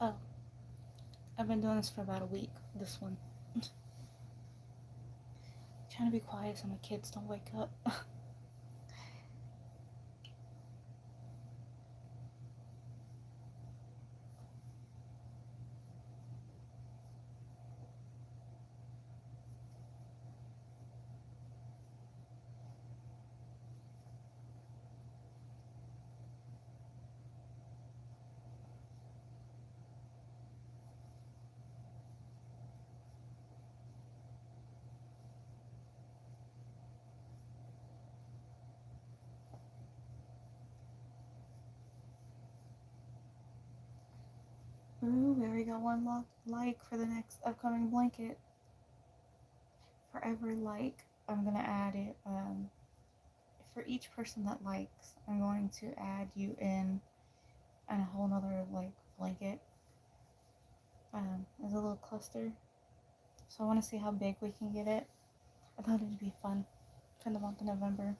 Oh, I've been doing this for about a week. This one. Trying to be quiet so my kids don't wake up. Ooh, we already got one like for the next upcoming blanket. For every like, I'm gonna add it. For each person that likes, I'm going to add you in and a whole nother like blanket as a little cluster. So I want to see how big we can get it. I thought it'd be fun for the month of November.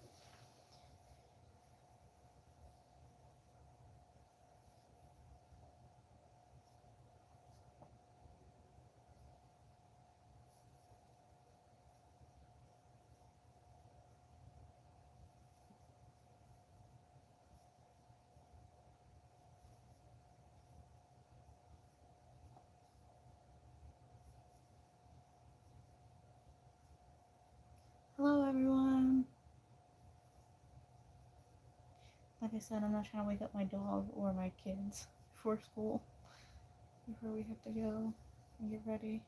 Hello everyone. Like I said, I'm not trying to wake up my dog or my kids before school. Before we have to go and get ready.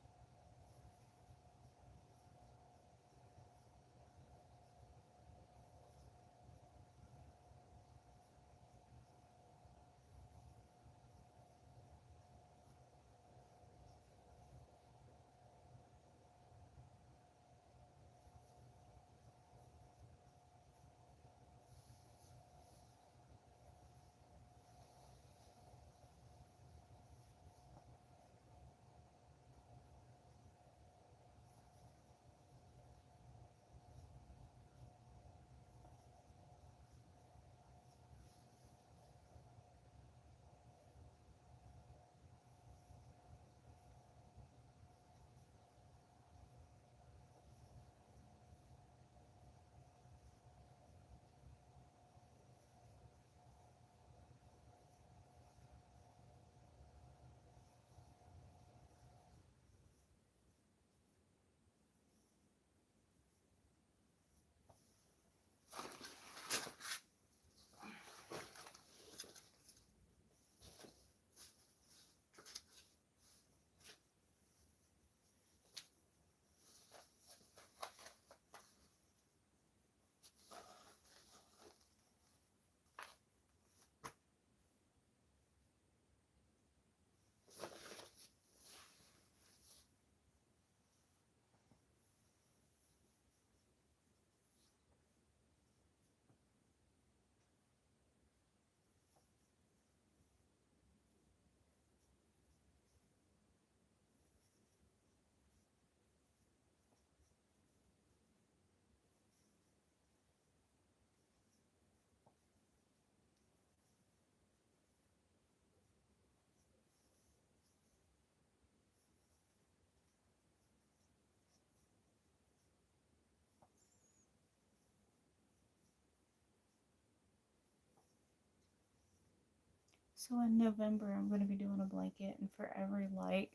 So in November, I'm going to be doing a blanket, and for every like,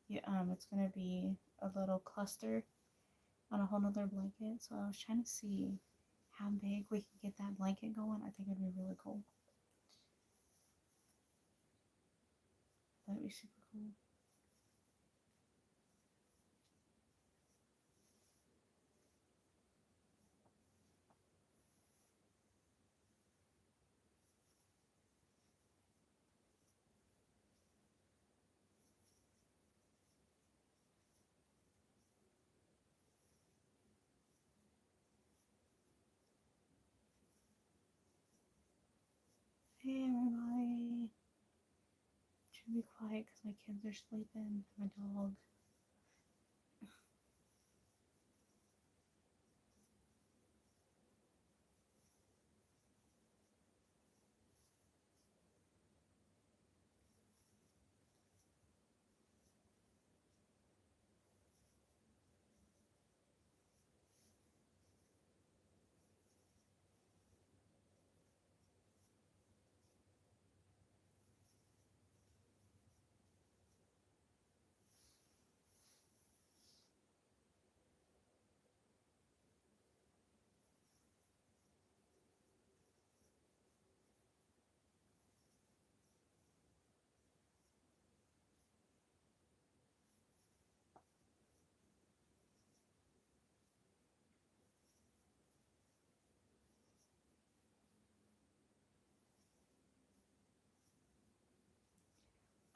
it's going to be a little cluster on a whole nother blanket. So I was trying to see how big we could get that blanket going. I think it'd be really cool. That'd be super cool. Hey everybody. Should be quiet because my kids are sleeping. My dog.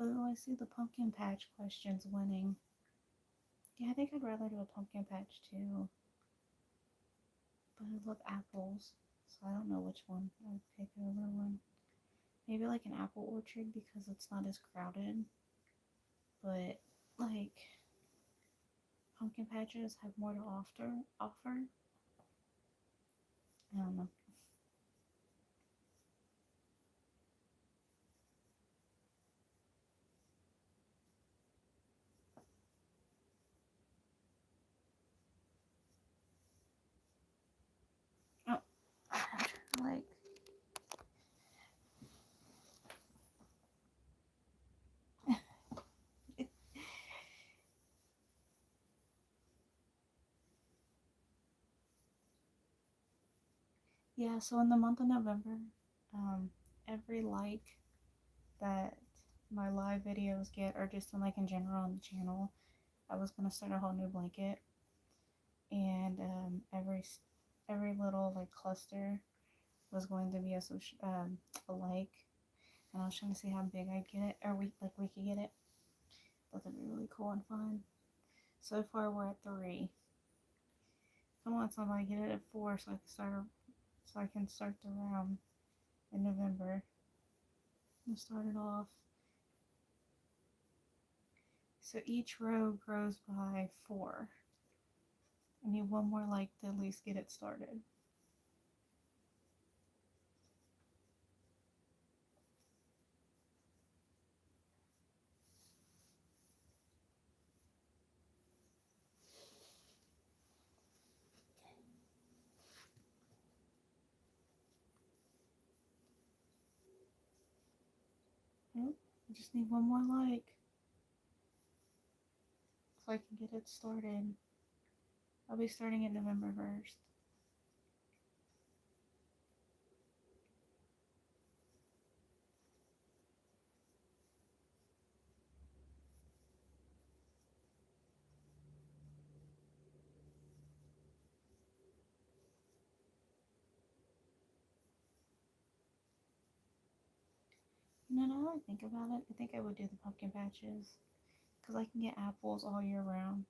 Oh, I see the pumpkin patch questions winning. Yeah, I think I'd rather do a pumpkin patch too. But I love apples, so I don't know which one I'd pick over one. Maybe like an apple orchard because it's not as crowded. But like pumpkin patches have more to offer. I don't know. Oh, like yeah. So in the month of November, um, every like that my live videos get, or just in general on the channel, I was gonna start a whole new blanket, and every little like cluster was going to be a like, and I was trying to see how big I'd get it, or we could get it. Thought that'd be really cool and fun. So far we're at 3. I want somebody to get it at 4 so I can start the round in November and start it off. So each row grows by 4. I need one more like to at least get it started. Nope, I just need one more like so I can get it started. I'll be starting it November 1st. Now that I think about it, I think I would do the pumpkin patches because I can get apples all year round.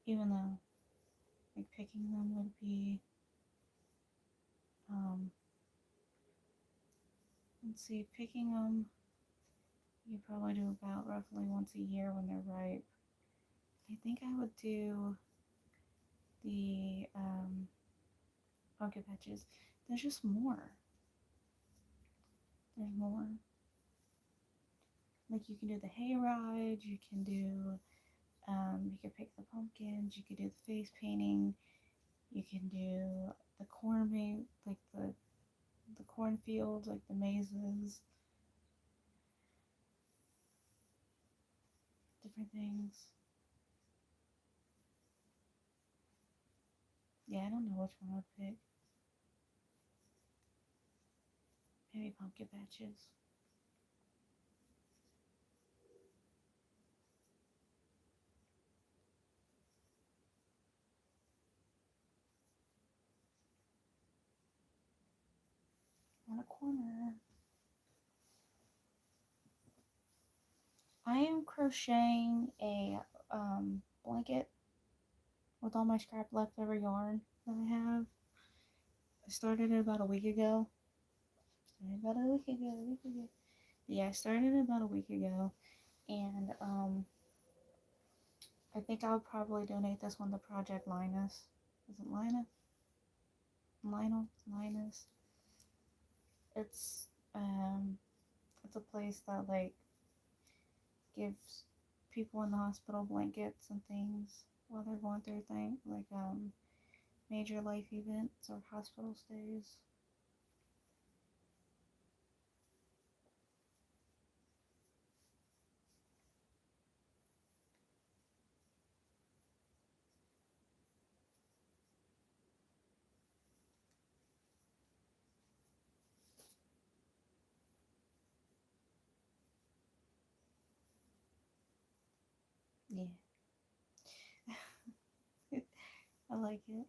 Even though, like, picking them would be, um, let's see, picking them, you probably do about roughly once a year when they're ripe. I think I would do the pumpkin patches. There's just more. There's more. Like, you can do the hayride, you can pick the pumpkins, you could do the face painting, you can do the the cornfields, like the mazes, different things. Yeah, I don't know which one I'd pick. Maybe pumpkin patches. On a corner. I am crocheting a blanket with all my scrap leftover yarn that I have. I started it about a week ago. Yeah, I started it about a week ago, and I think I'll probably donate this one to Project Linus. Is it Linus? Linus. It's it's a place that like gives people in the hospital blankets and things while they're going through things like major life events or hospital stays. Yeah. I like it.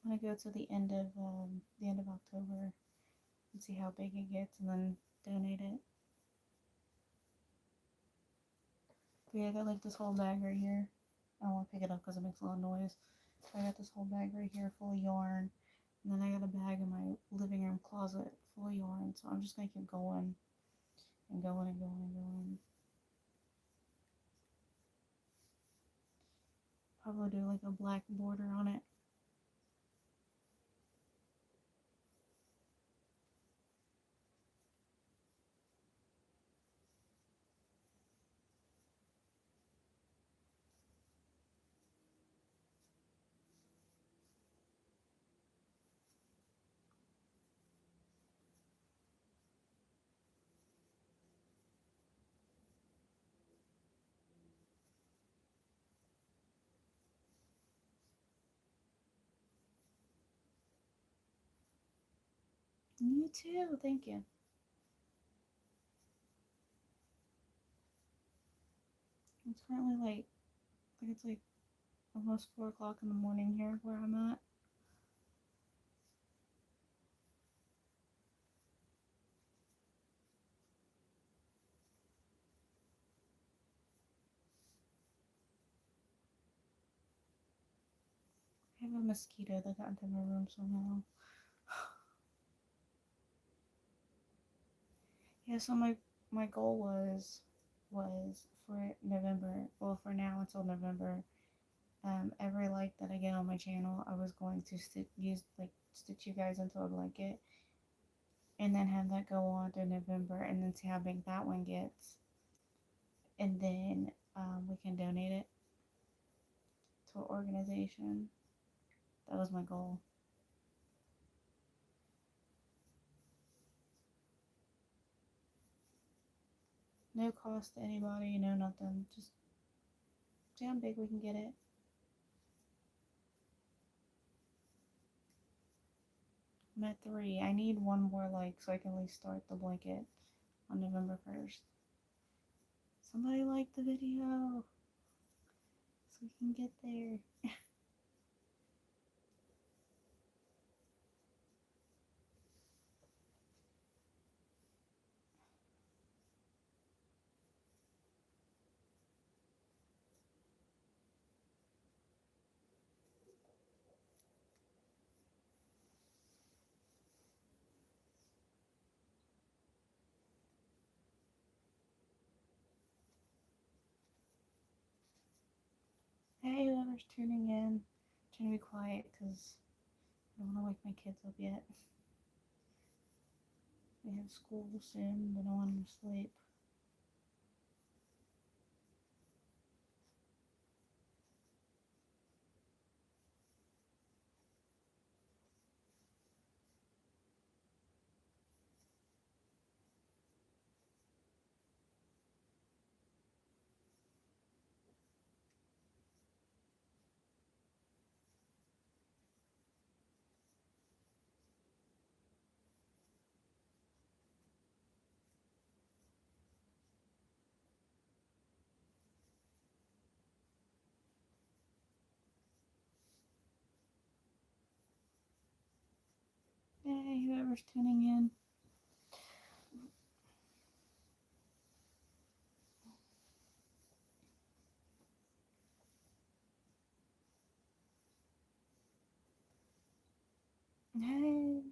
I'm gonna go to the end of October and see how big it gets, and then donate it. But yeah, I got like this whole bag right here. I don't want to pick it up because it makes a lot of noise. So I got this whole bag right here full of yarn, and then I got a bag in my living room closet full of yarn. So I'm just gonna keep going and going and going and going. Probably do like a black border on it. You too, thank you. It's currently like, I think it's like almost 4 o'clock in the morning here where I'm at. I have a mosquito that got into my room somehow. Yeah, so my goal was for November, well for now until November, every like that I get on my channel, I was going to stitch you guys into a blanket, and then have that go on to November, and then see how big that one gets, and then we can donate it to an organization. That was my goal. No cost to anybody, no nothing. Just see how big we can get it. I'm at 3. I need one more like so I can at least start the blanket on November 1st. Somebody like the video so we can get there. Hey, whoever's tuning in, I'm trying to be quiet because I don't want to wake my kids up yet. They have school soon, but I want them to sleep. Hey, whoever's tuning in. Hey.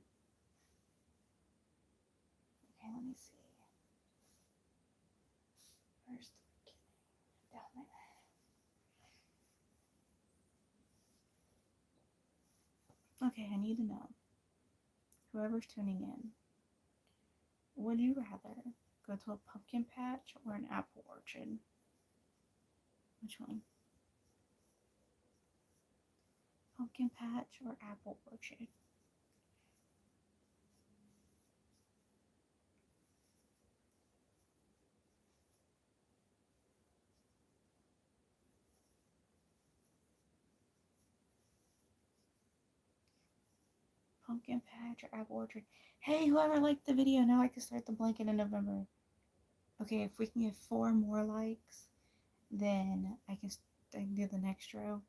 Okay, let me see. First, down there. Okay, I need to know. Whoever's tuning in, would you rather go to a pumpkin patch or an apple orchard? Which one? Pumpkin patch or apple orchard? Pumpkin patch or apple orchard? Hey, whoever liked the video, now I can start the blanket in November. Okay, if we can get 4 more likes, then I can do the next row.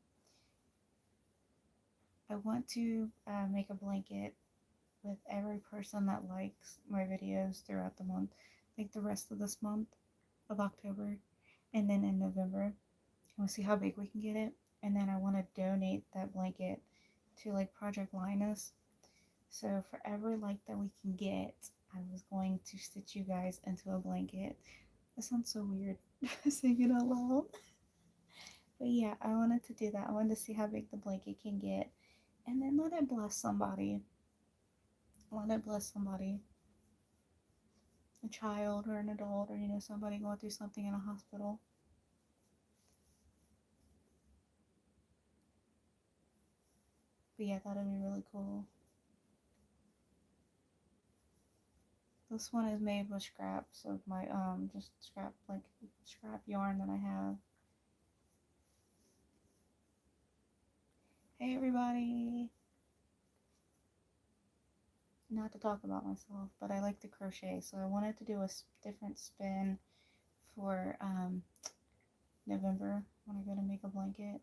I want to make a blanket with every person that likes my videos throughout the month, like the rest of this month of October, and then in November. We'll see how big we can get it, and then I want to donate that blanket to like Project Linus. So for every like that we can get, I was going to stitch you guys into a blanket. That sounds so weird saying it out loud. But yeah, I wanted to do that. I wanted to see how big the blanket can get, and then let it bless somebody. Let it bless somebody, a child or an adult, or somebody going through something in a hospital. But yeah, that'd be really cool. This one is made with scraps of my just scrap yarn that I have. Hey everybody. Not to talk about myself, but I like to crochet, so I wanted to do a different spin for November when I go to make a blanket.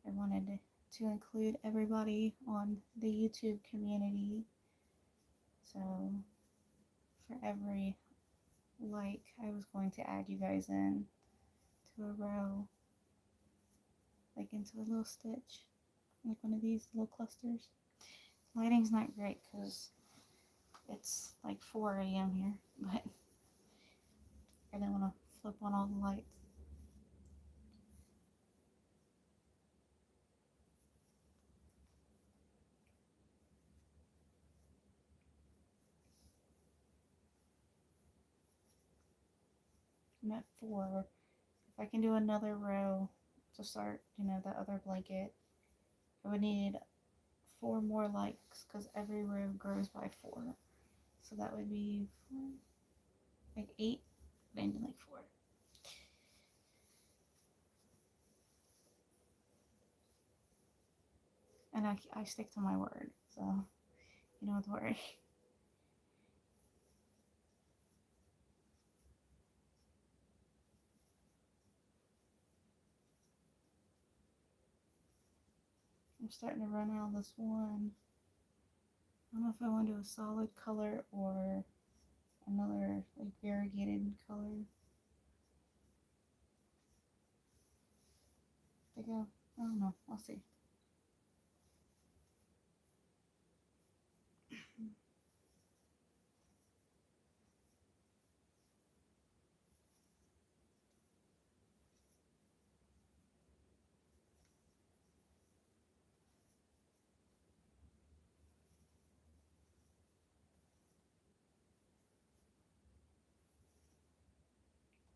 I wanted to include everybody on the YouTube community. So for every like, I was going to add you guys in to a row, like into a little stitch, like one of these little clusters. Lighting's not great because it's like 4 a.m. here, but I didn't want to flip on all the lights. I'm at 4. If I can do another row to start, the other blanket, I would need 4 more likes because every row grows by 4. So that would be 4, like 8, but I need like 4. And I stick to my word, so you don't have to worry. I'm starting to run out of this one. I don't know if I want to do a solid color or another like variegated color. I think I don't know. I'll see.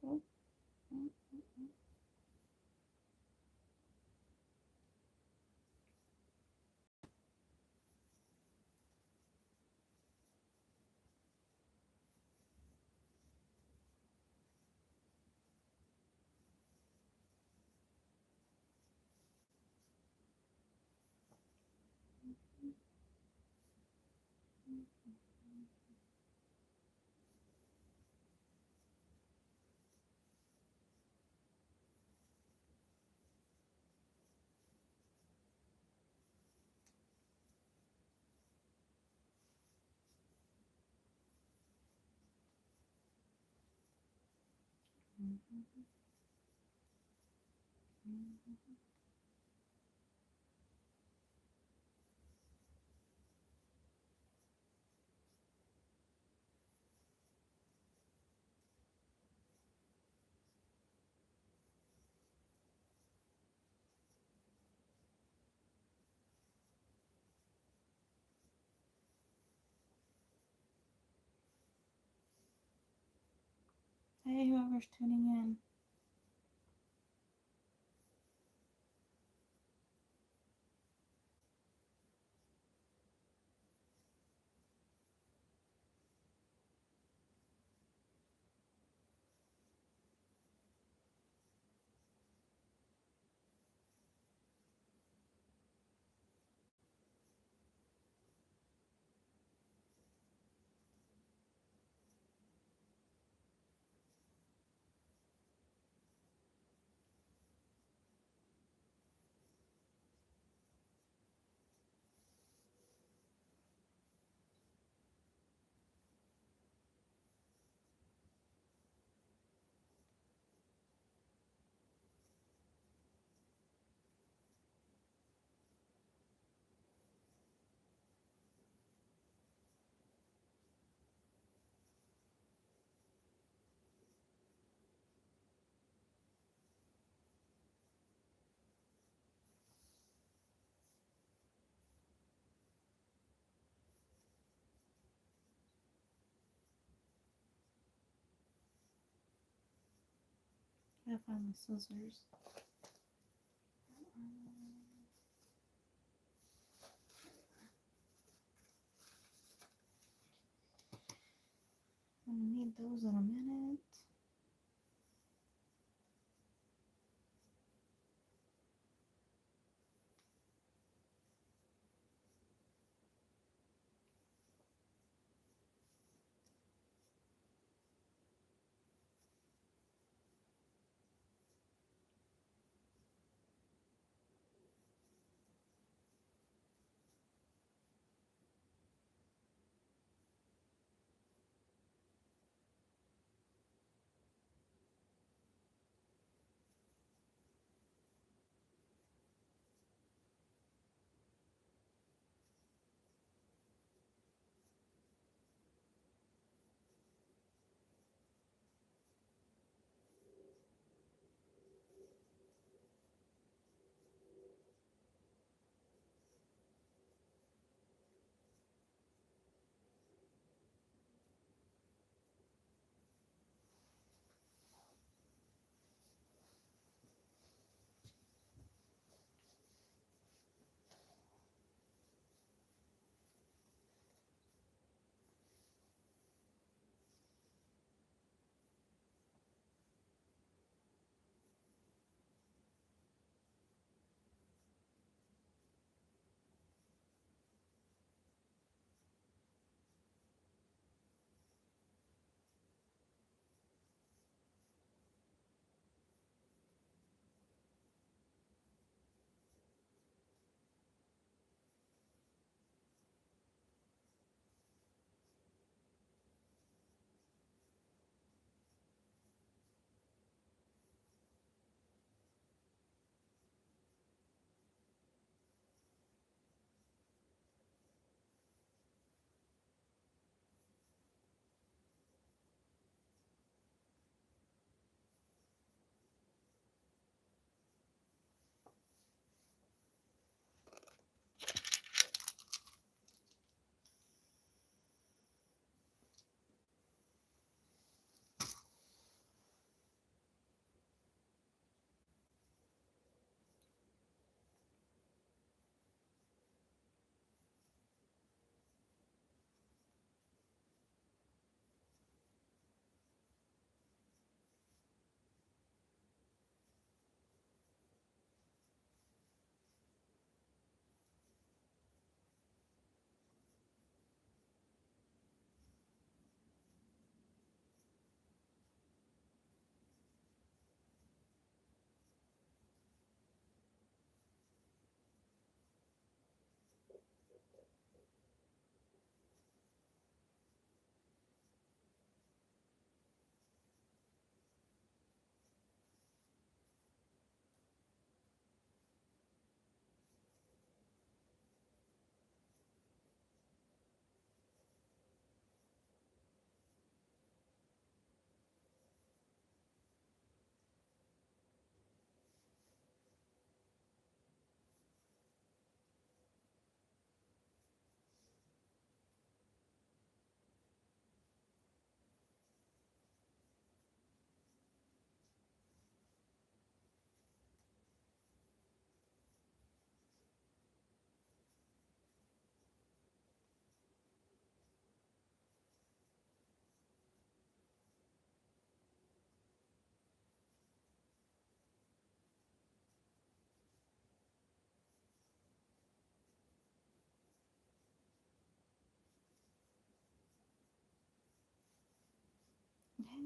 Oh, oh, oh, oh. Mm-hmm. Mm-hmm. Hey, whoever's tuning in. Gotta find my scissors. I'm gonna need those in a minute.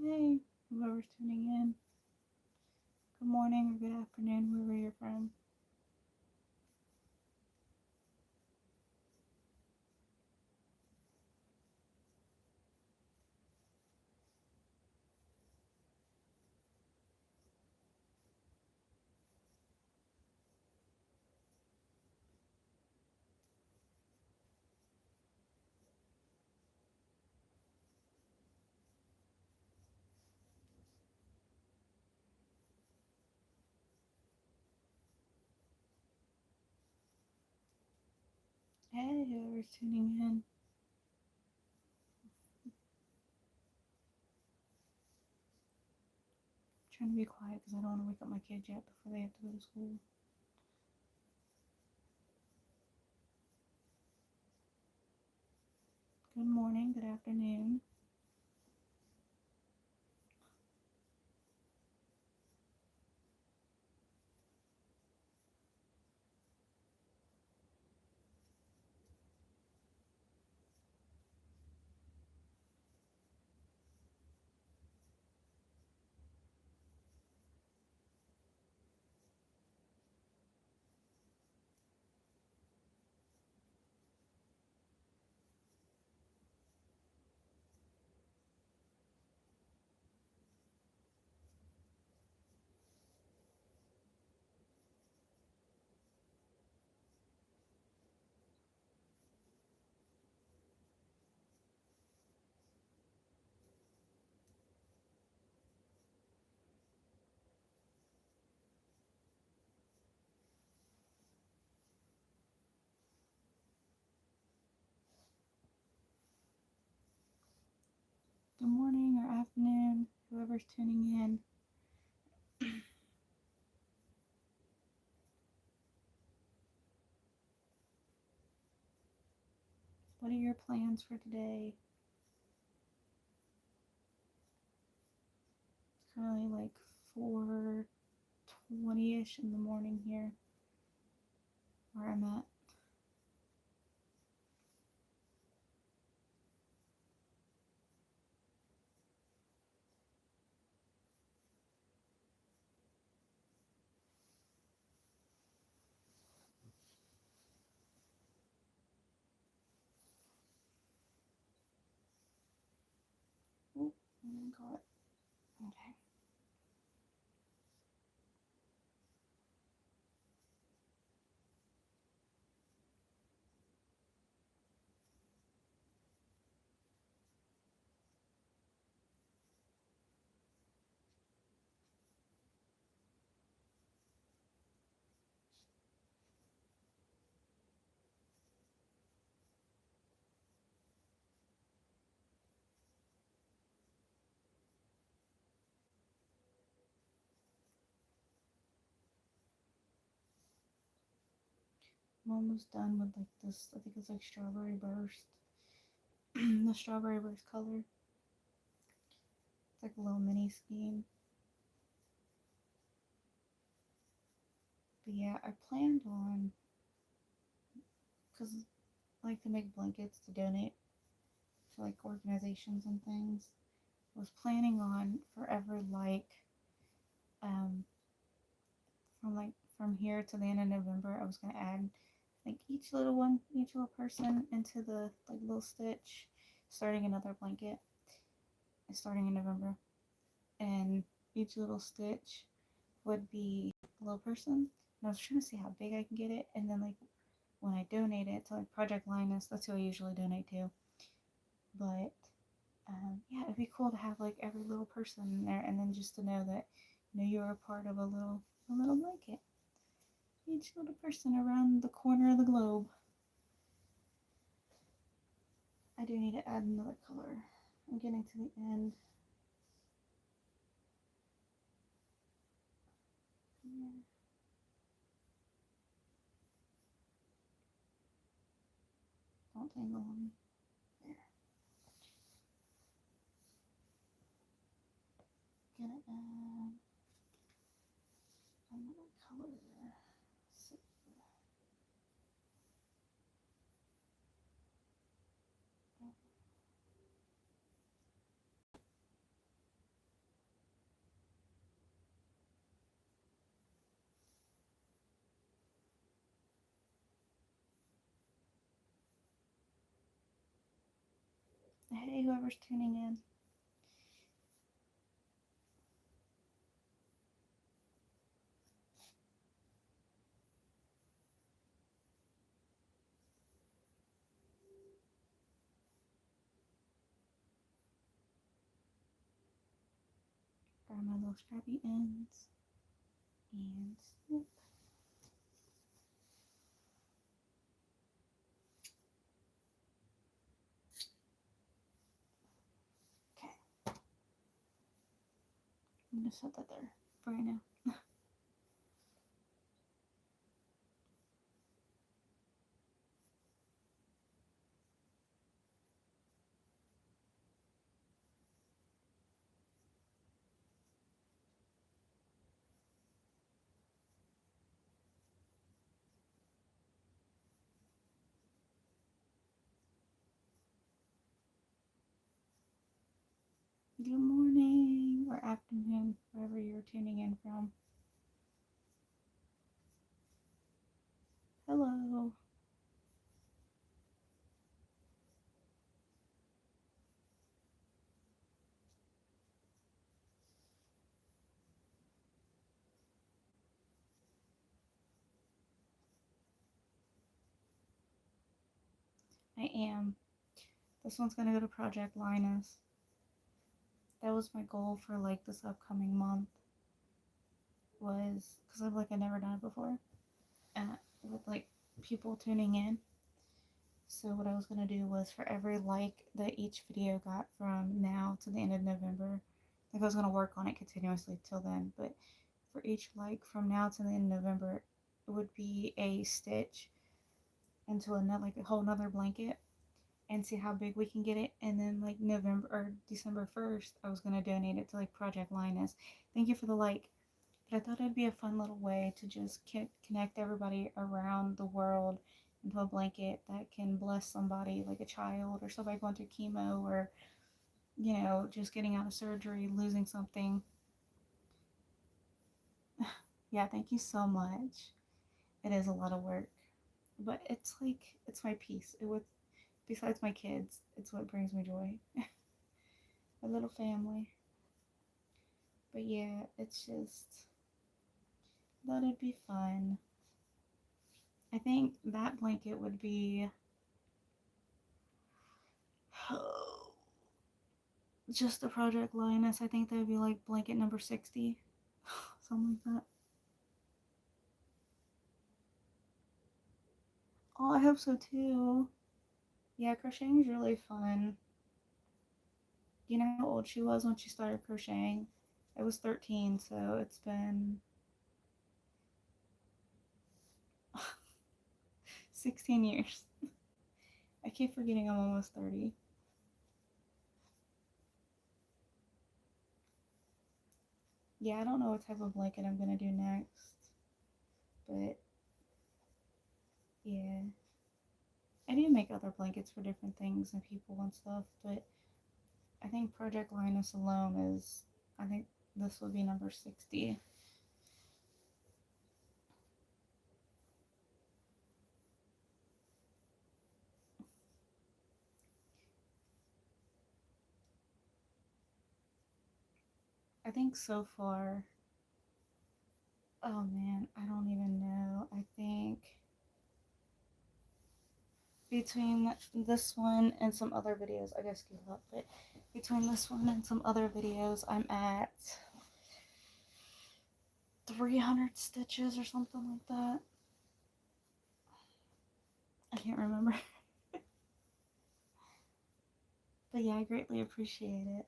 Hey, whoever's tuning in. Good morning or good afternoon, wherever you're from. Hey, whoever's tuning in. trying to be quiet because I don't want to wake up my kids yet before they have to go to school. Good morning, good afternoon. Good morning or afternoon, whoever's tuning in. What are your plans for today? It's currently like 4:20ish in the morning here where I'm at. Oh, I didn't call it. Okay. I'm almost done with like this. I think it's like strawberry burst. The strawberry burst color. It's like a little mini scheme. But yeah, I planned on, because I like to make blankets to donate to like organizations and things. I was planning on forever um from here to the end of November. I was gonna add like each little person into the like little stitch, starting another blanket starting in November, and each little stitch would be a little person. And I was trying to see how big I can get it, and then like when I donate it to like Project Linus, that's who I usually donate to. But yeah, it'd be cool to have like every little person in there, and then just to know that you're a part of a little blanket. Each little person around the corner of the globe. I do need to add another color. I'm getting to the end. Here. Don't tangle on me. There. Gonna add another color. So, hey, whoever's tuning in. Grab my little scrappy ends and snip. Okay. I'm gonna set that there for right now. Good morning or afternoon, wherever you're tuning in from. Hello. I am. This one's gonna go to Project Linus. That was my goal for like this upcoming month. Was because I've never done it before, with like people tuning in. So what I was gonna do was for every like that each video got from now to the end of November, I was gonna work on it continuously till then. But for each like from now to the end of November, it would be a stitch into another like a whole nother blanket and see how big we can get it. And then like November or December 1st, I was gonna donate it to like Project Linus. Thank you for the like. But I thought it'd be a fun little way to just connect everybody around the world into a blanket that can bless somebody, like a child or somebody going through chemo or, just getting out of surgery, losing something. Yeah, thank you so much. It is a lot of work, but it's my peace. Besides my kids, it's what brings me joy. A little family. But yeah, it's just thought it'd be fun. I think that blanket would be just the Project Lioness. I think that would be like blanket number 60. Something like that. Oh, I hope so too. Yeah, crocheting is really fun. Do you know how old she was when she started crocheting? I was 13, so it's been 16 years. I keep forgetting I'm almost 30. Yeah, I don't know what type of blanket I'm gonna do next, but yeah. I do make other blankets for different things and people and stuff, but I think Project Linus alone is, I think this would be number 60. I think so far, oh man, I don't even know. I think between this one and some other videos, I guess give up, but between this one and some other videos, I'm at 300 stitches or something like that. I can't remember. But yeah, I greatly appreciate it.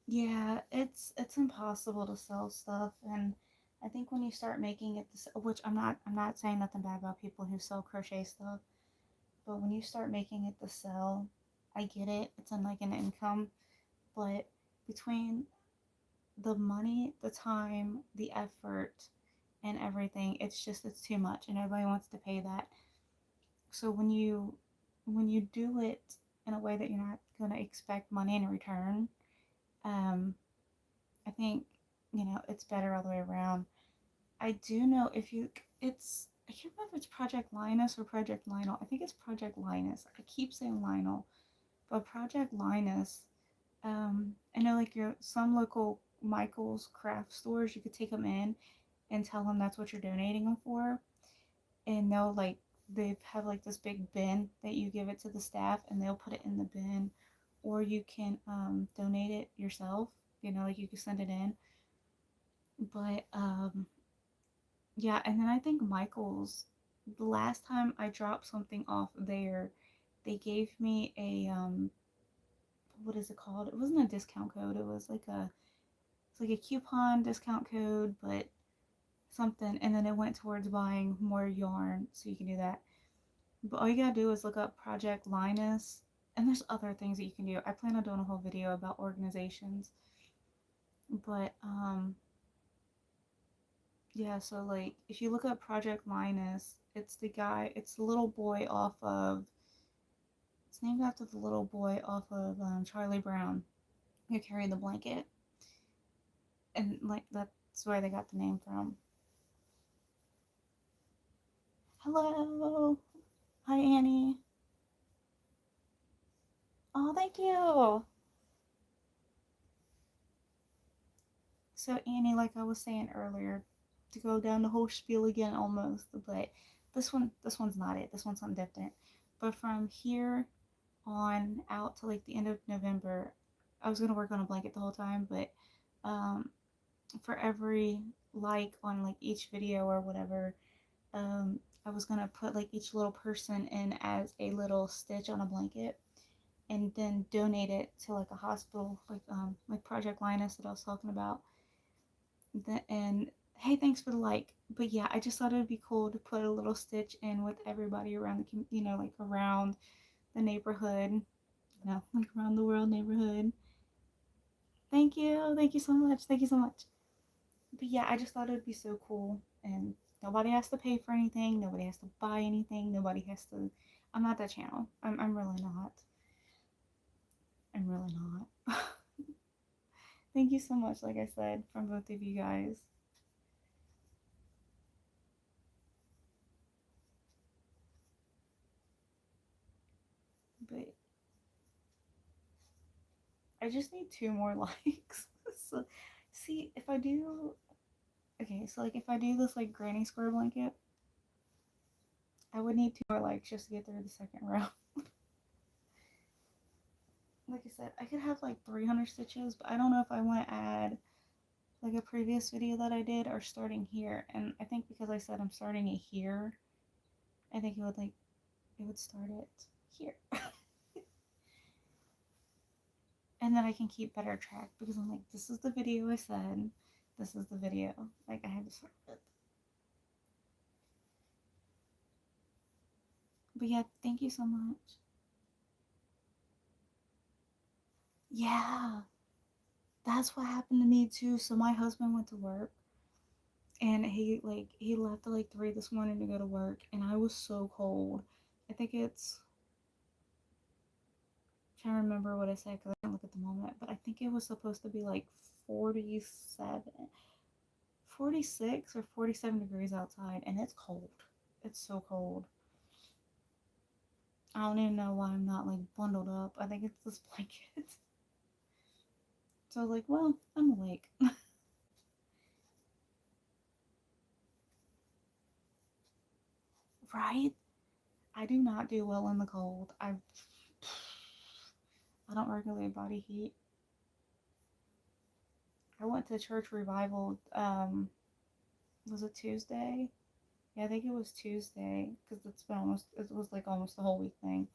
Yeah, it's impossible to sell stuff, and I think when you start making it this, which I'm not saying nothing bad about people who sell crochet stuff, but when you start making it to sell, I get it. It's in like an income, but between the money, the time, the effort, and everything, it's too much, and everybody wants to pay that. So when you do it in a way that you're not gonna expect money in return, um, I think it's better all the way around. I do know if you it's I can't remember if it's Project Linus or Project Lionel. I think it's Project Linus. I keep saying Lionel, but Project Linus. I know like your some local Michael's craft stores, you could take them in and tell them that's what you're donating them for, and they'll like they have like this big bin that you give it to the staff and they'll put it in the bin, or you can donate it yourself. You know, like you can send it in. But yeah, and then I think Michael's, the last time I dropped something off there, they gave me a what is it called? It wasn't a discount code. It was like a it's like a coupon discount code, but something, and then it went towards buying more yarn, so you can do that. But all you gotta do is look up Project Linus, and there's other things that you can do. I plan on doing a whole video about organizations, but yeah, so like if you look up Project Linus, it's the guy, it's the little boy off of, it's named after the little boy off of Charlie Brown who carried the blanket, and like that's where they got the name from. Hello, hi Annie. Oh, thank you. So Annie, like I was saying earlier, to go down the whole spiel again almost, but this one's not it. This one's something different. But from here on out to like the end of November, I was gonna work on a blanket the whole time, but um, for every like on like each video or whatever, I was gonna put like each little person in as a little stitch on a blanket, and then donate it to like a hospital, like Project Linus that I was talking about. And hey, thanks for the like. But yeah, I just thought it would be cool to put a little stitch in with everybody around the like around the neighborhood, like around the world neighborhood. Thank you so much, thank you so much. But yeah, I just thought it would be so cool, and nobody has to pay for anything, nobody has to buy anything, nobody has to. I'm not that channel. I'm really not. I'm really not. Thank you so much, like I said, from both of you guys. But I just need 2 more likes. So, see, if I do, okay, so like if I do this like granny square blanket, I would need 2 more likes just to get through the second row. Like I said, I could have like 300 stitches, but I don't know if I want to add like a previous video that I did or starting here. And I think because I said I'm starting it here, I think it would start it here. And then I can keep better track because I'm like, this is the video I said, this is the video. Like I had to start it. But yeah, thank you so much. Yeah, that's what happened to me too. So my husband went to work and he left at like 3 this morning to go to work, and I was so cold. I think it's I'm trying to remember what I said because I didn't look at the moment, but I think it was supposed to be like 47, 46 or 47 degrees outside, and it's cold. It's so cold. I don't even know why I'm not like bundled up. I think it's this blanket. So like, well, I'm awake. Right? I do not do well in the cold. I don't regulate body heat. I went to church revival. Was it Tuesday? Yeah, I think it was Tuesday because it was like almost the whole week thing.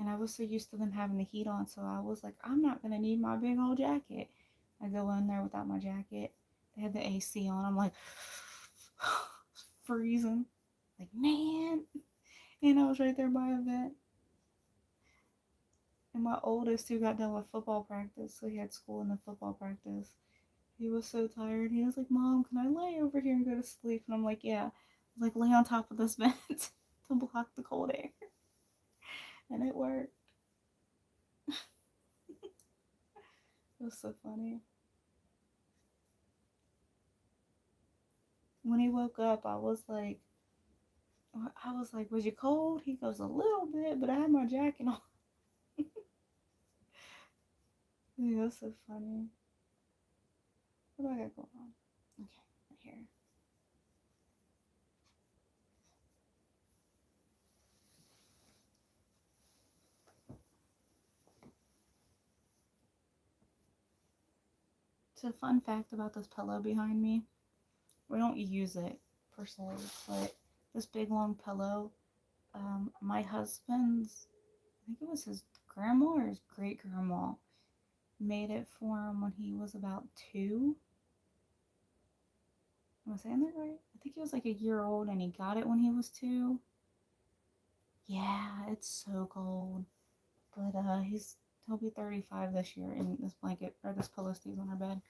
And I was so used to them having the heat on, so I was like, I'm not gonna need my big old jacket. I go in there without my jacket. They had the AC on. I'm like freezing. Like man. And I was right there by a vet. And my oldest who got done with football practice, so he had school in the football practice. He was so tired. He was like, Mom, can I lay over here and go to sleep? And I'm like, yeah. I was like, lay on top of this vent to block the cold air. And it worked. It was so funny. When he woke up, was you cold? He goes, a little bit, but I had my jacket on. Yeah, that's so funny. What do I got going on? Okay, right here. So, fun fact about this pillow behind me, we don't use it per se, but this big long pillow, my husband's, I think it was his grandma or his great grandma, made it for him when he was about 2. Am I saying that right? I think he was like a year old and he got it when he was 2. Yeah, it's so cold. But he'll be 35 this year, and this blanket or this pillow stays on our bed.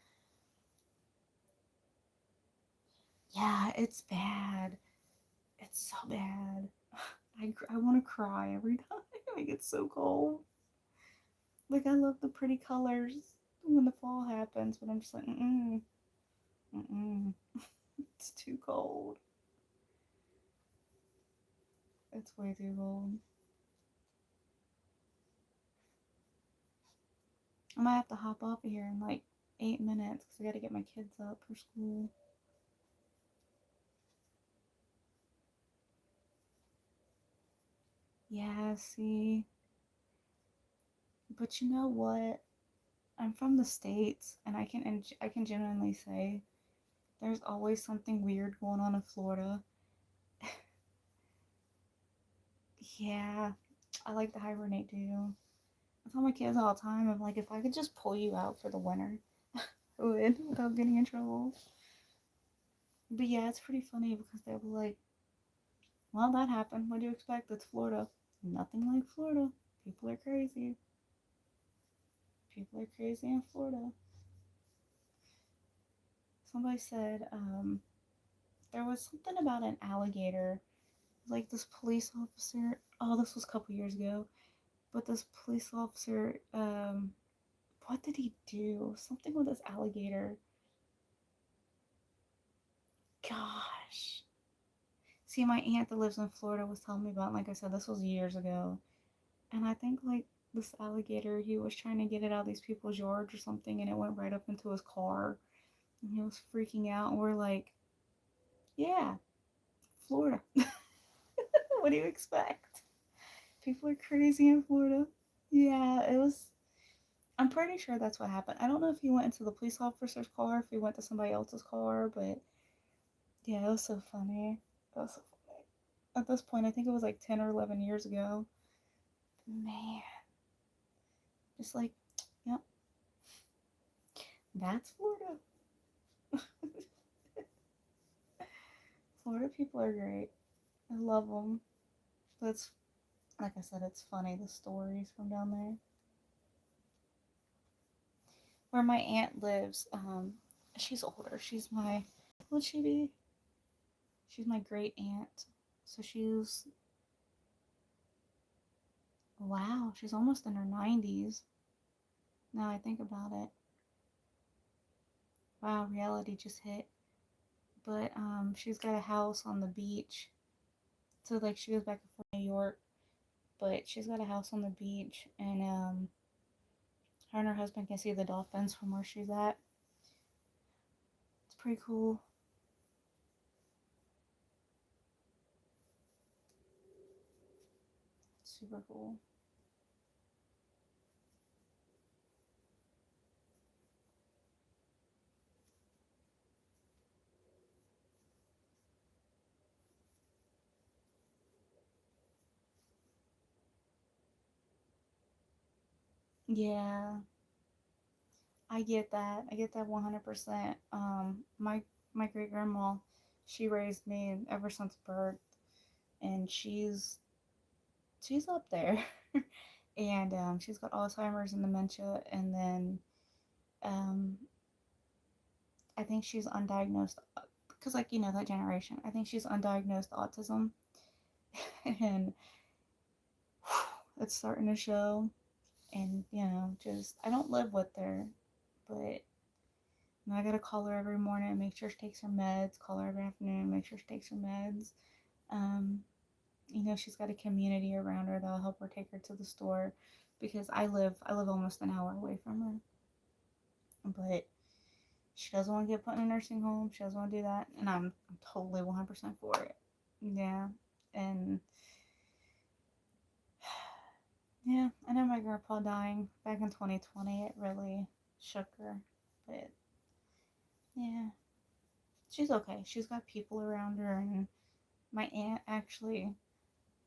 Yeah, it's bad. It's so bad. I want to cry every time. Like, it's so cold. Like, I love the pretty colors when the fall happens, but I'm just like, mm-mm, mm-mm. It's too cold. It's way too cold. I might have to hop off of here in like 8 minutes because I got to get my kids up for school. Yeah, see. But you know what? I'm from the States, and I can genuinely say there's always something weird going on in Florida. Yeah, I like to hibernate too. I tell my kids all the time, I'm like, if I could just pull you out for the winter, I would without getting in trouble. But yeah, it's pretty funny because they'll be like, well, that happened. What do you expect? It's Florida. Nothing like Florida. People are crazy. People are crazy in Florida. Somebody said there was something about an alligator. Like this police officer. Oh, this was a couple years ago. But this police officer, what did he do? Something with this alligator. Gosh. See, my aunt that lives in Florida was telling me about, like I said, this was years ago. And I think, like, this alligator, he was trying to get it out of these people's yards or something, and it went right up into his car. And he was freaking out. And we're like, yeah, Florida. What do you expect? People are crazy in Florida. Yeah, it was. I'm pretty sure that's what happened. I don't know if he went into the police officer's car, if he went to somebody else's car, but yeah, it was so funny. It was so funny. At this point, I think it was like 10 or 11 years ago. Man, just like, yep, that's Florida. Florida people are great. I love them. That's, like I said, it's funny, the stories from down there. Where my aunt lives, she's older. She's my, what'd she be? She's my great aunt. So she's, wow, she's almost in her 90s. Now I think about it. Wow, reality just hit. But she's got a house on the beach. So like she goes back and forth to New York, but she's got a house on the beach, and her and her husband can see the dolphins from where she's at. It's pretty cool. Super cool. Yeah, I get that. I get that 100%. My great grandma, she raised me ever since birth, and she's up there, and she's got Alzheimer's and dementia, and then um, I think she's undiagnosed because, like, you know, that generation. I think she's undiagnosed autism, and it's starting to show. And you know, just I don't live with her, but you know, I gotta call her every morning and make sure she takes her meds. Call her every afternoon and make sure she takes her meds. Um, you know, she's got a community around her that'll help her take her to the store because I live almost an hour away from her, but she doesn't want to get put in a nursing home. She doesn't want to do that, and I'm totally 100% for it. Yeah, and yeah, I know my grandpa dying back in 2020. It really shook her, but Yeah, she's okay. She's got people around her, and my aunt actually,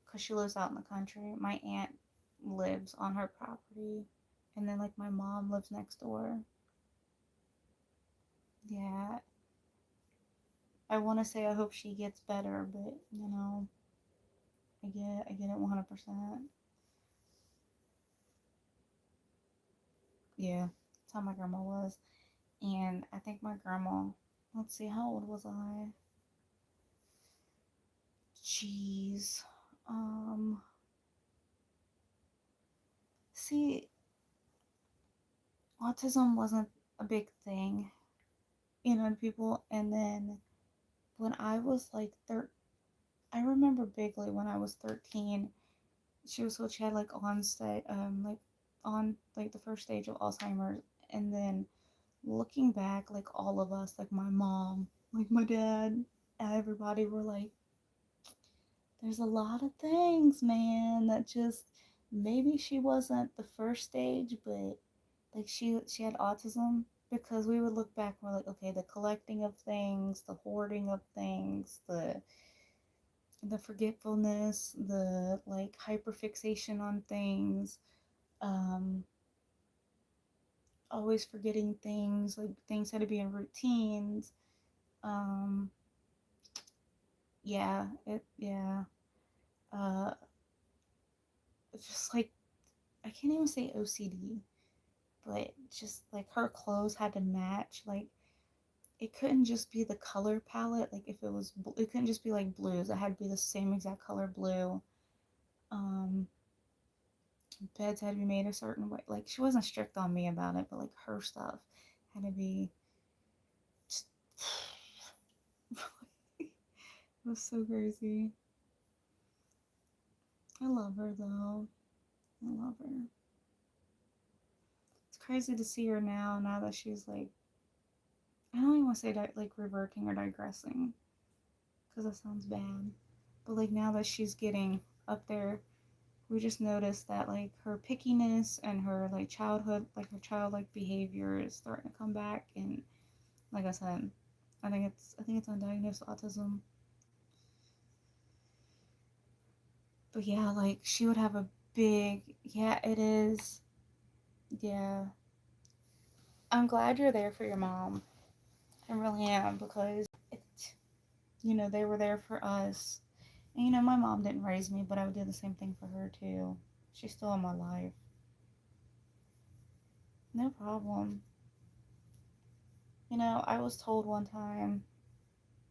because she lives out in the country, my aunt lives on her property, and then like my mom lives next door. Yeah, I want to say I hope she gets better, but I get it 100%. Yeah, that's how my grandma was. And I think my grandma, let's see, how old was I? Jeez. Um, see, autism wasn't a big thing, to people. And then when I was like I remember vaguely when I was 13, she was told she had like on like the first stage of Alzheimer's. And then looking back, like all of us, like my mom, like my dad, everybody were like, there's a lot of things, man, that just maybe she wasn't the first stage, but like she had autism, because we would look back and we're like, okay, the collecting of things, the hoarding of things, the forgetfulness, the like hyperfixation on things, um, always forgetting things, like things had to be in routines. Um, yeah. Uh, it's just like I can't even say OCD, but just like her clothes had to match. Like it couldn't just be the color palette. Like if it couldn't just be like blues. It had to be the same exact color blue. Um, Beds had to be made a certain way. Like she wasn't strict on me about it, but like her stuff had to be. Just... it was so crazy. I love her though. I love her. It's crazy to see her now. Now that she's like, I don't even want to say like reverting or digressing, because that sounds bad. But like now that she's getting up there, we just noticed that like her pickiness and her like childhood, like her childlike behavior is starting to come back. And like I said, I think it's undiagnosed autism. But yeah, like she would have a big, yeah, it is. Yeah. I'm glad you're there for your mom. I really am, because they were there for us. And my mom didn't raise me, but I would do the same thing for her too. She's still in my life. No problem. I was told one time,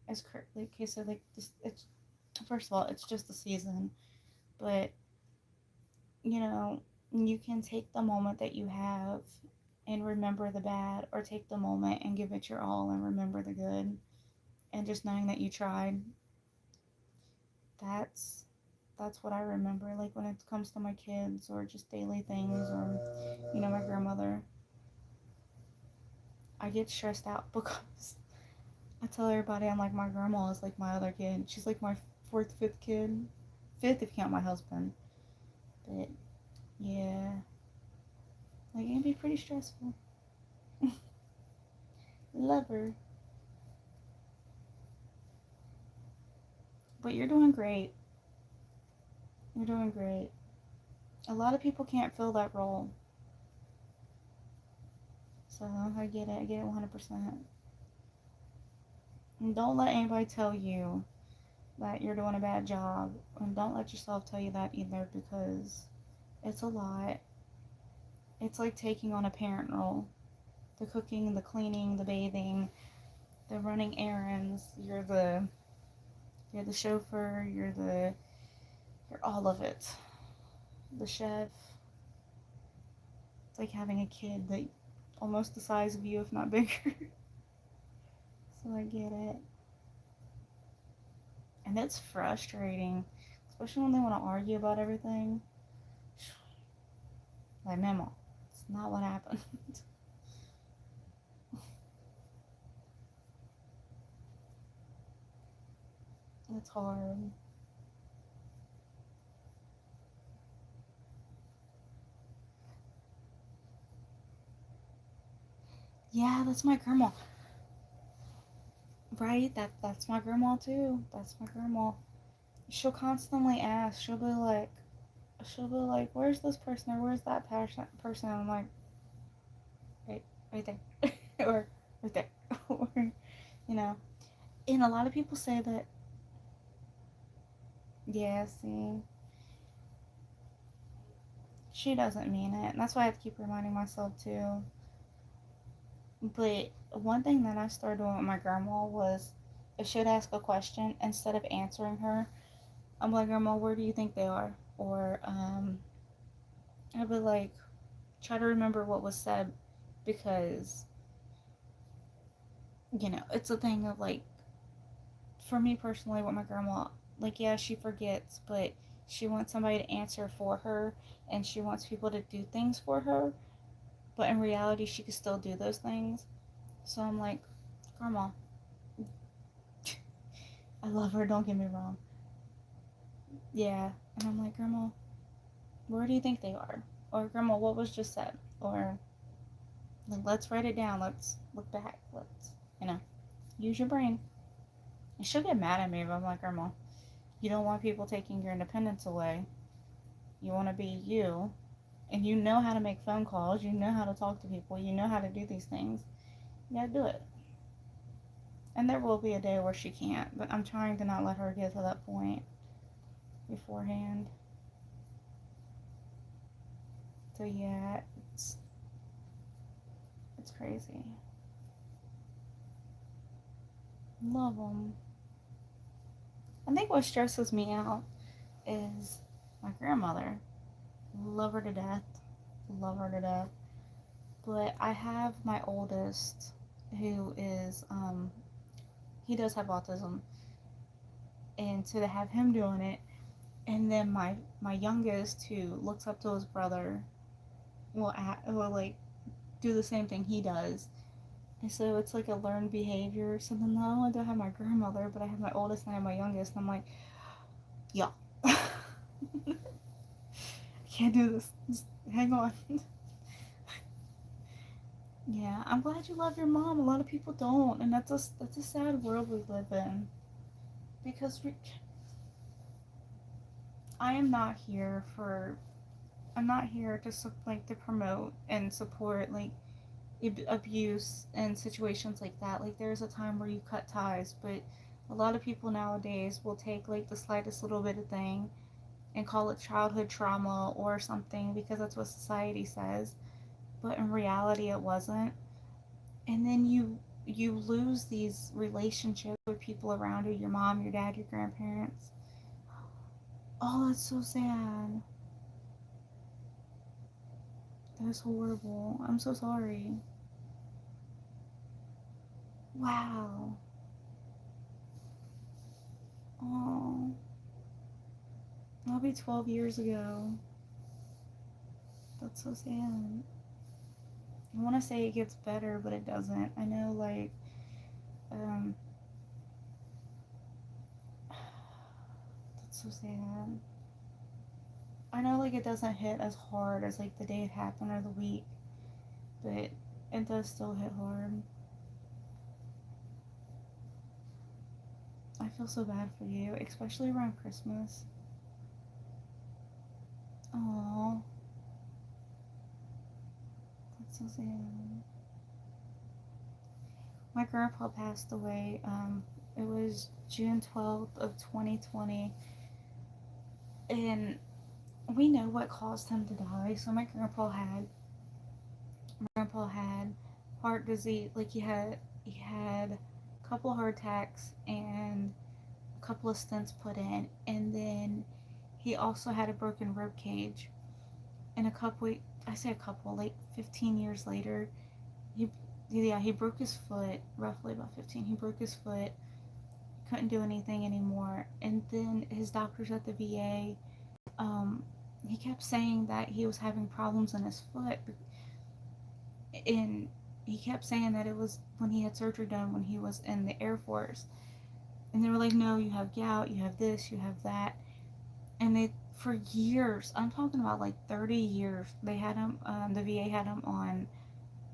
like, okay, so like this, it's first of all, it's just the season, but you know, you can take the moment that you have and remember the bad, or take the moment and give it your all and remember the good. And just knowing that you tried, that's that's what I remember. Like when it comes to my kids, or just daily things, or my grandmother, I get stressed out because I tell everybody I'm like, my grandma is like my other kid. She's like my fourth, fifth kid, fifth if you count my husband. But yeah, like it can be pretty stressful. Love her. But you're doing great. You're doing great. A lot of people can't fill that role. So I get it. I get it 100%. And don't let anybody tell you that you're doing a bad job. And don't let yourself tell you that either, because it's a lot. It's like taking on a parent role. The cooking, the cleaning, the bathing, the running errands. You're the chauffeur, you're all of it. The chef. It's like having a kid that almost the size of you, if not bigger. So I get it. And it's frustrating, especially when they want to argue about everything. Like, Memo, it's not what happened. It's hard. Yeah, that's my grandma. Right? That's my grandma too. That's my grandma. She'll constantly ask. She'll be like, "Where's this person or where's that person?" And I'm like, "Right, right there, or right there, or you know." And a lot of people say that, yeah, see, she doesn't mean it, and that's why I have to keep reminding myself too. But one thing that I started doing with my grandma was, if she would ask a question, instead of answering her, I'm like, "Grandma, where do you think they are?" Or I'd be like, try to remember what was said, because it's a thing of like, for me personally, with my grandma, like, yeah, she forgets, but she wants somebody to answer for her, and she wants people to do things for her, but in reality, she could still do those things. So I'm like, Grandma, I love her, don't get me wrong. Yeah. And I'm like, Grandma, where do you think they are? Or, Grandma, what was just said? Or, like, let's write it down. Let's look back. Use your brain. And she'll get mad at me, but I'm like, Grandma, you don't want people taking your independence away. You want to be you. And you know how to make phone calls. You know how to talk to people. You know how to do these things. You gotta do it. And there will be a day where she can't, but I'm trying to not let her get to that point beforehand. So yeah, it's crazy. Love them. I think what stresses me out is my grandmother. Love her to death. Love her to death. But I have my oldest, who is he does have autism, and so to have him doing it, and then my youngest, who looks up to his brother, will like do the same thing he does. And so it's like a learned behavior. So then not only do I have my grandmother, but I have my oldest and I have my youngest, and I'm like, yeah. I can't do this. Just hang on. Yeah, I'm glad you love your mom. A lot of people don't, and that's a sad world we live in. Because I am not here for. I'm not here to like to promote and support like abuse and situations like that. Like, there's a time where you cut ties, but a lot of people nowadays will take like the slightest little bit of thing and call it childhood trauma or something, because that's what society says. But in reality, it wasn't. And then you lose these relationships with people around you, your mom, your dad, your grandparents. Oh, that's so sad. That's horrible. I'm so sorry. Wow. Oh, that'll be 12 years ago. That's so sad. I want to say it gets better, but it doesn't. I know, like, um, that's so sad. I know, like, it doesn't hit as hard as, like, the day it happened or the week, but it does still hit hard. I feel so bad for you, especially around Christmas. Oh, that's so sad. My grandpa passed away. It was June 12th of 2020, and we know what caused him to die. So my grandpa had heart disease. Like, he had a couple heart attacks and a couple of stents put in, and then he also had a broken rib cage. And I say a couple, like 15 years later, he yeah, he broke his foot, roughly about 15. He broke his foot, couldn't do anything anymore. And then his doctors at the VA, um, he kept saying that he was having problems in his foot, and he kept saying that it was when he had surgery done when he was in the Air Force. And they were like, no, you have gout, you have this, you have that. And they, for years, I'm talking about like 30 years, they had him, the VA had him on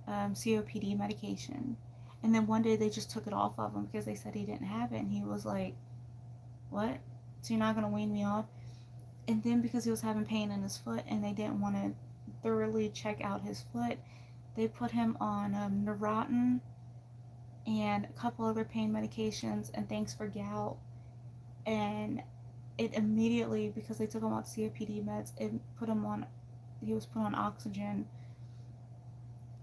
COPD medication. And then one day they just took it off of him because they said he didn't have it. And he was like, what? So you're not going to wean me off? And then because he was having pain in his foot and they didn't want to thoroughly check out his foot, they put him on Neurontin and a couple other pain medications and things for gout. And it immediately, because they took him off COPD meds, he was put on oxygen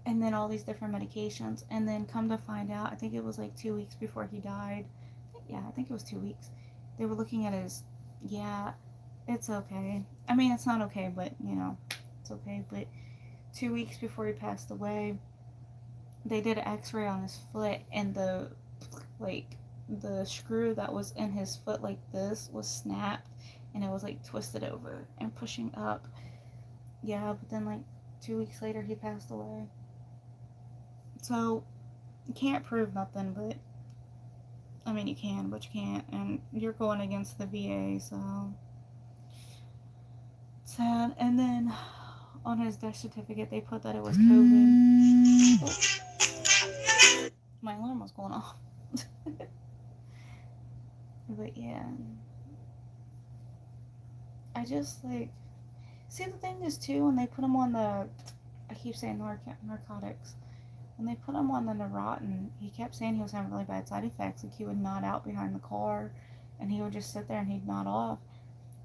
and then all these different medications. And then come to find out, I think it was like 2 weeks before he died. Yeah, I think it was 2 weeks. They were looking at his, yeah, it's okay. I mean, it's not okay, but, it's okay. But 2 weeks before he passed away, they did an x-ray on his foot, and the screw that was in his foot like this was snapped, and it was like twisted over and pushing up. Yeah, but then like 2 weeks later he passed away. So you can't prove nothing, but I mean you can, but you can't, and you're going against the VA, so sad. And then on his death certificate they put that it was COVID. Oh, my alarm was going off. But yeah, I just like, see, the thing is too, when they put him on the, I keep saying narcotics, when they put him on the Neurontin, he kept saying he was having really bad side effects. Like he would nod out behind the car, and he would just sit there and he'd nod off,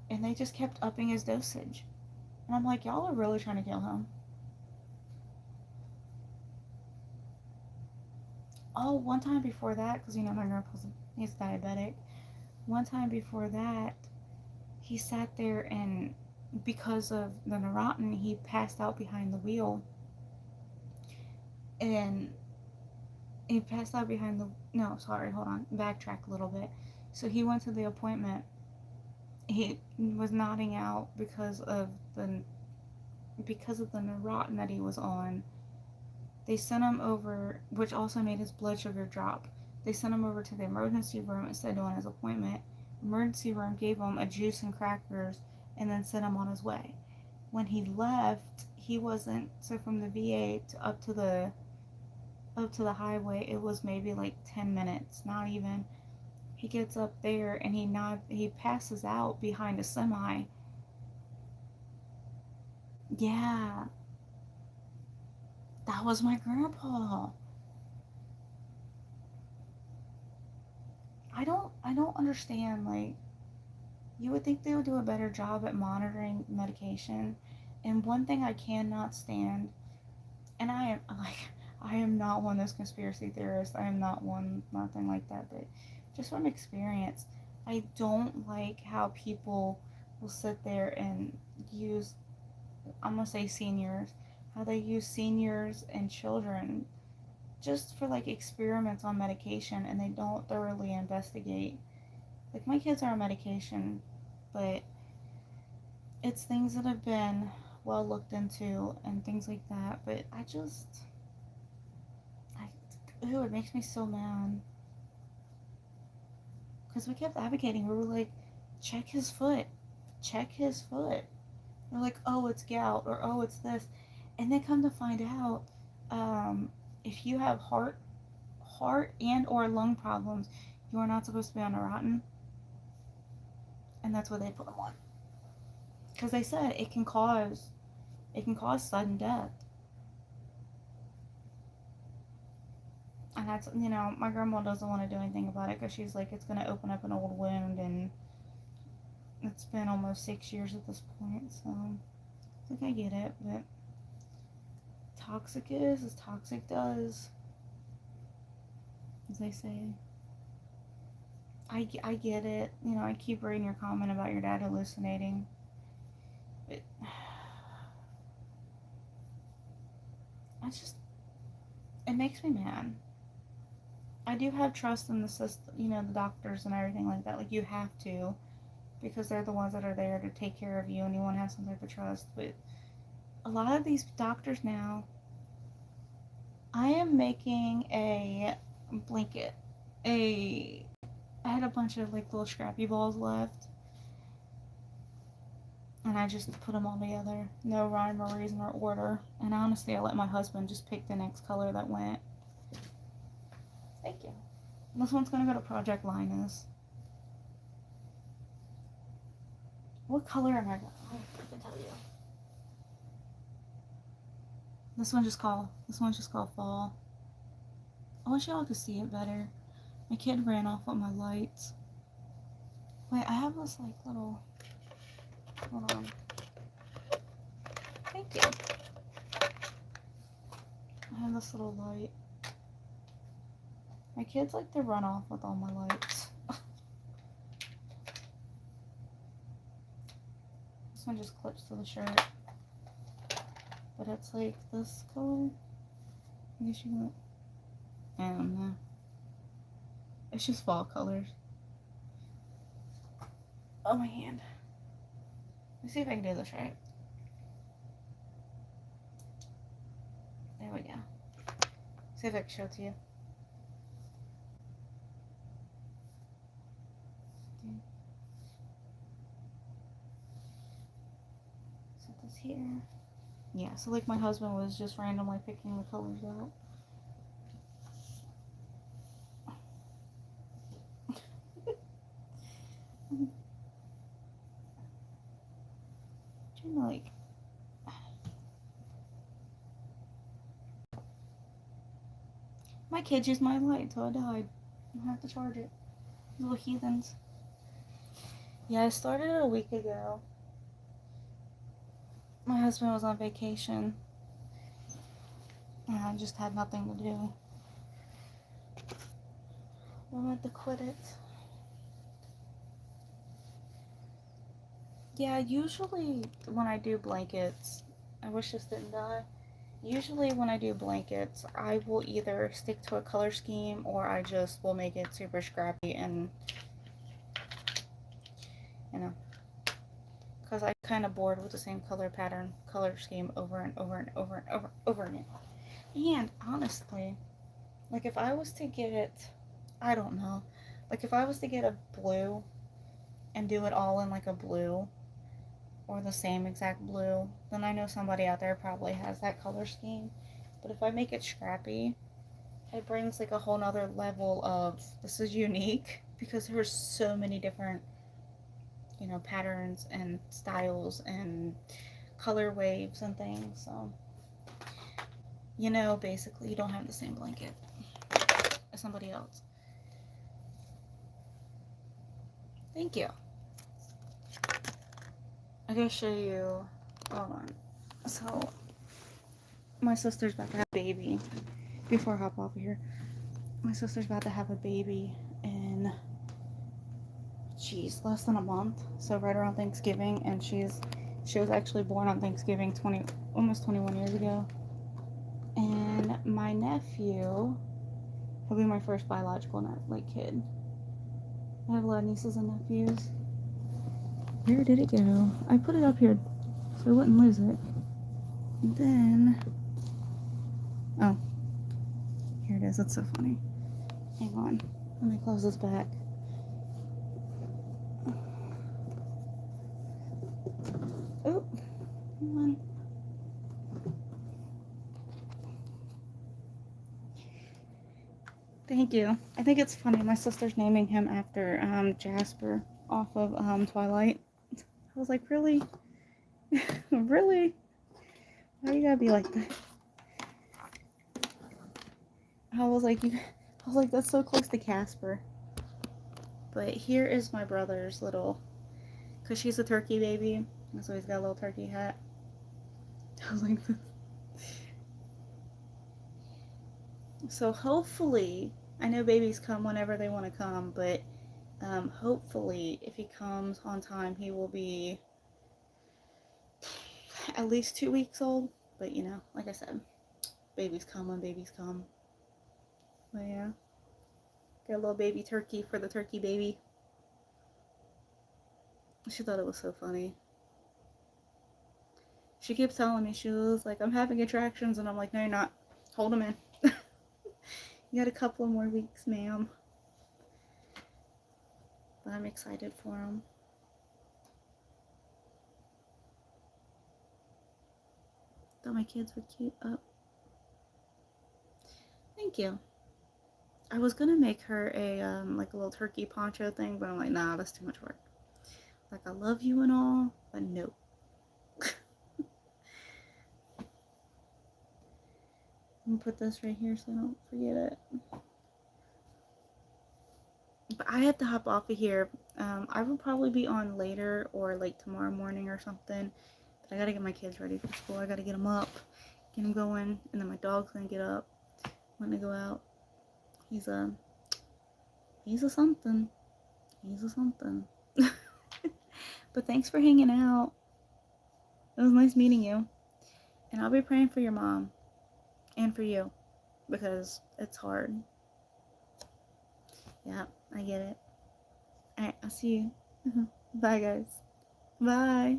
and they just kept upping his dosage. And I'm like, y'all are really trying to kill him. Oh, one time before that, because my grandpa's, he's diabetic. One time before that, he sat there and because of the Neurontin, he passed out behind the wheel. And he passed out behind the, no, sorry, hold on, backtrack a little bit. So he went to the appointment. He was nodding out because of the Neurontin that he was on. They sent him over, which also made his blood sugar drop. They sent him over to the emergency room instead of doing his appointment. Emergency room gave him a juice and crackers and then sent him on his way. When he left, he wasn't, so from the VA to up to the highway, it was maybe like 10 minutes, not even. He gets up there and he passes out behind a semi. Yeah, that was my grandpa. I don't understand, like, you would think they would do a better job at monitoring medication. And one thing I cannot stand, and I am not one of those conspiracy theorists. I am not one, nothing like that, but just from experience, I don't like how people will sit there and use, I'm gonna say seniors, how they use seniors and children just for like experiments on medication, and they don't thoroughly investigate. Like, my kids are on medication, but it's things that have been well looked into and things like that. But it makes me so mad. Because we kept advocating. We were like, check his foot. Check his foot. We're like, oh, it's gout, or oh, it's this. And then come to find out, if you have heart and or lung problems, you are not supposed to be on Neurontin. And that's what they put them on. Because they said it can cause sudden death. And that's, my grandma doesn't want to do anything about it because she's like, it's going to open up an old wound, and it's been almost 6 years at this point. So I think I get it, but toxic is as toxic does, as they say. I get it. I keep reading your comment about your dad hallucinating. But it makes me mad. I do have trust in the system, the doctors and everything like that. Like, you have to, because they're the ones that are there to take care of you, and you want to have some type of trust. But a lot of these doctors now, I am making a blanket. I had a bunch of like little scrappy balls left, and I just put them all together. No rhyme or reason or order. And honestly, I let my husband just pick the next color that went. Thank you. And this one's gonna go to Project Linus. What color am I going? Oh, I can tell you. This one's just called Fall. I wish y'all could see it better. My kid ran off with my lights. Wait, I have this like little. Hold on. Thank you. I have this little light. My kids like to run off with all my lights. This one just clips to the shirt. But it's like this color. I guess you can. I don't know. It's just fall colors. Oh, my hand. Let me see if I can do this right. There we go. See if I can show it to you. Set this here. Yeah, so like my husband was just randomly picking the colors out. Trying to like. My kids use my light until I died. I have to charge it. Little heathens. Yeah, I started it a week ago. My husband was on vacation. And I just had nothing to do. I wanted to quit it. Yeah, usually when I do blankets, I wish this didn't die. Usually when I do blankets, I will either stick to a color scheme or I just will make it super scrappy and, you know, because I'm kind of bored with the same color pattern, color scheme over and over and over and over again. And honestly, like if I was to get, I don't know, like if I was to get a blue and do it all in like a blue or the same exact blue, then I know somebody out there probably has that color scheme. But if I make it scrappy, it brings like a whole nother level of this is unique because there's so many different, you know, patterns and styles and color waves and things. So, you know, basically you don't have the same blanket as somebody else. Thank you. I gotta show you. Hold on. So, my sister's about to have a baby. Before I hop off of here, my sister's about to have a baby in, geez, less than a month. So right around Thanksgiving, and she was actually born on Thanksgiving almost 21 years ago. And my nephew will be my first biological kid. I have a lot of nieces and nephews. Where did it go? I put it up here so I wouldn't lose it. And then, oh, here it is. That's so funny. Hang on. Let me close this back. Oh, come on. Thank you. I think it's funny. My sister's naming him after Jasper off of Twilight. I was like, really? Really? Why you gotta be like that? I was like, that's so close to Casper. But here is my brother's little, because she's a turkey baby, so he's got a little turkey hat. I was like, so hopefully, I know babies come whenever they want to come, but hopefully, if he comes on time, he will be at least 2 weeks old. But you know, like I said, babies come when babies come. But yeah, got a little baby turkey for the turkey baby. She thought it was so funny. She keeps telling me, she was like, I'm having contractions, and I'm like, no, you're not. Hold them in. You got a couple more weeks, ma'am. But I'm excited for him. Thought my kids were cute. Oh. Thank you. I was gonna make her a like a little turkey poncho thing, but I'm like, nah, that's too much work. Like, I love you and all, but no. I'm gonna put this right here so I don't forget it. But I have to hop off of here. I will probably be on later or like tomorrow morning or something. But I gotta get my kids ready for school. I gotta get them up, get them going, and then my dog's gonna get up when they go out. He's a something. He's a something. But thanks for hanging out. It was nice meeting you. And I'll be praying for your mom and for you because it's hard. Yeah, I get it. Alright, I'll see you. Bye, guys. Bye.